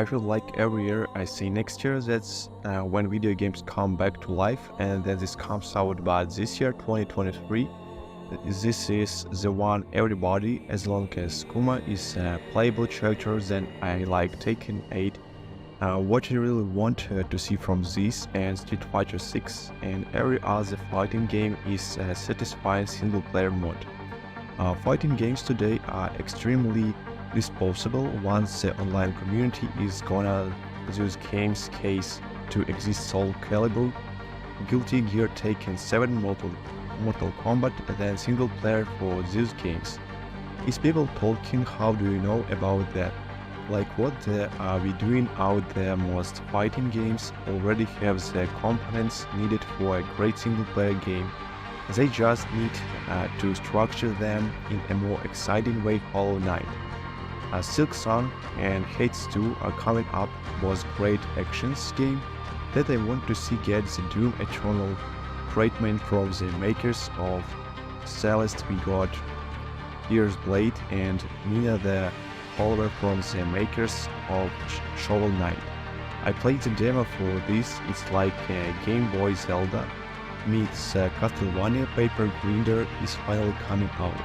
I feel like every year I say next year that's when video games come back to life, and then this comes out. But this year, 2023, this is the one everybody, as long as Kuma is a playable character, then I like Tekken 8. What I really want to see from this and Street Fighter 6 and every other fighting game is a satisfying single player mode. Fighting games today are extremely disposable once the online community is gonna use games case to exist. Soul Calibur, Guilty Gear, Taken 7, Mortal Kombat, then single player for these games. Is people talking? How do you know about that? Like what are we doing out there? Most fighting games already have the components needed for a great single player game. They just need to structure them in a more exciting way. Hollow Knight, Silk Song and Hades 2 are coming up, was great actions game that I want to see get the Doom Eternal treatment from the makers of Celeste. We got Gears Blade and Nina the Follower from the makers of Shovel Knight. I played the demo for this. It's like a Game Boy Zelda meets Castlevania. Paper Grinder is finally coming out.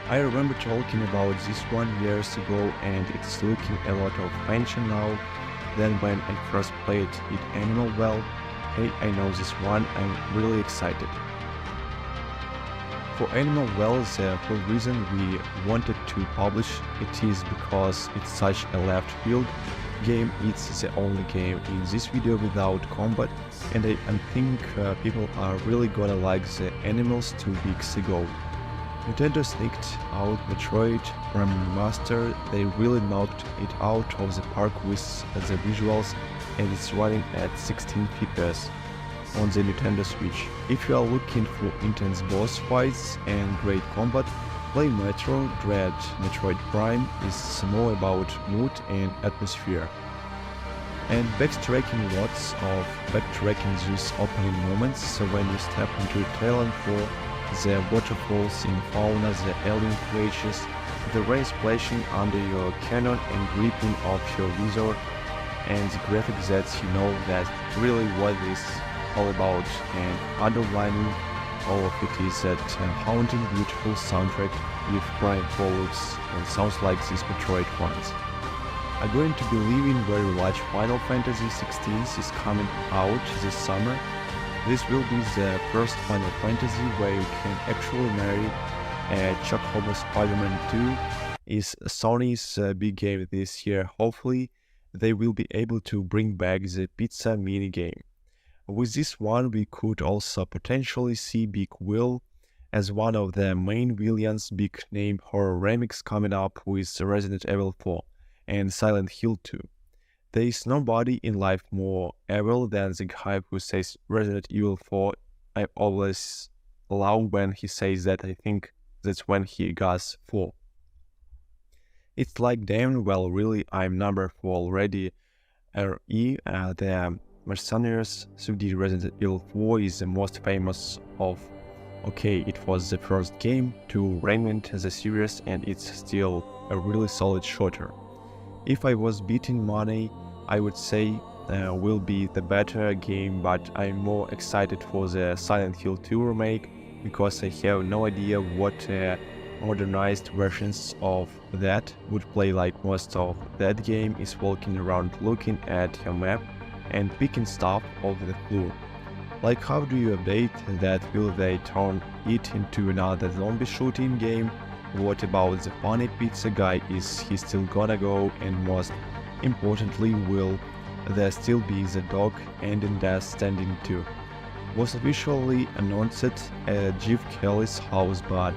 I remember talking about this one years ago and it's looking a lot of attention now. Then when I first played it, Animal Well, hey, I know this one, I'm really excited. For Animal Well, the whole reason we wanted to publish it is because it's such a left field game. It's the only game in this video without combat, and I think people are really gonna like the animals 2 weeks ago. Nintendo sneaked out Metroid Prime Remaster. They really knocked it out of the park with the visuals, and it's running at 16 FPS on the Nintendo Switch. If you are looking for intense boss fights and great combat, play Metro Dread. Metroid Prime is more about mood and atmosphere. And backtracking, lots of backtracking these opening moments, so when you step into Thailand for the waterfalls in fauna, the alien creatures, the rain splashing under your cannon and gripping of your visor, and the graphics that you know that really what this all about, and underlining all of it is that haunting beautiful soundtrack with crying follows and sounds like these Metroid ones. I'm going to be leaving where you watch Final Fantasy 16 is coming out this summer. This will be the first Final Fantasy where you can actually marry Chocobo. Spider-Man 2 is Sony's big game this year. Hopefully they will be able to bring back the pizza minigame. With this one we could also potentially see Big Will as one of the main villains. Big name horror remix coming up with Resident Evil 4 and Silent Hill 2. There is nobody in life more evil than the guy who says Resident Evil 4. I always love when he says that. I think that's when he goes 4. It's like, damn, well, really, I'm number 4 already. The Mercenaries 3D Resident Evil 4 is the most famous of. Okay, it was the first game to reinvent the series and it's still a really solid shooter. If I was beating money, I would say will be the better game, but I'm more excited for the Silent Hill 2 remake because I have no idea what modernized versions of that would play like. Most of that game is walking around looking at your map and picking stuff off the floor. Like, how do you update that? Will they turn it into another zombie shooting game? What about the funny pizza guy? Is he still gonna go? And most importantly, will there still be the dog ending Death Standing 2? Was officially announced at Jeff Kelly's house, but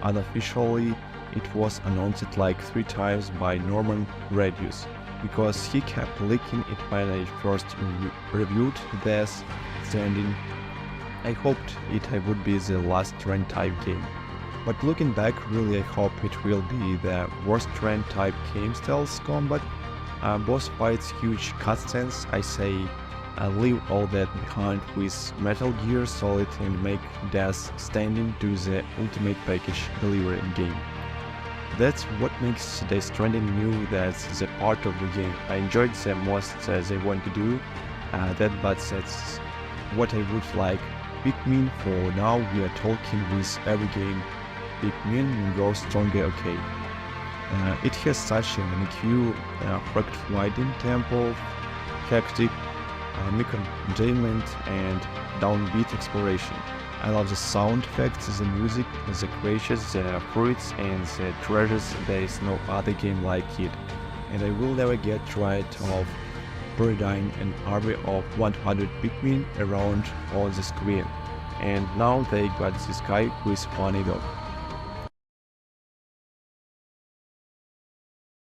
unofficially it was announced like 3 times by Norman Reedus, because he kept leaking it when I first reviewed Death Stranding. I hoped it would be the last trend type game. But looking back, really I hope it will be the worst trend type game. Stealth combat, boss fights, huge cutscenes. I say leave all that behind with Metal Gear Solid and make Death Stranding to the ultimate package delivery game. That's what makes Death Stranding new, that's the part of the game I enjoyed the most they want to do, that, but that's what I would like. Pikmin, for now we are talking with every game. Pikmin grows stronger, okay. It has such an IQ, fact-finding tempo, hectic, micro-entertainment, and downbeat exploration. I love the sound effects, the music, the creatures, the fruits, and the treasures. There is no other game like it. And I will never get tired of parading an army of 100 Pikmin around on the screen. And now they got this guy who is funny dog.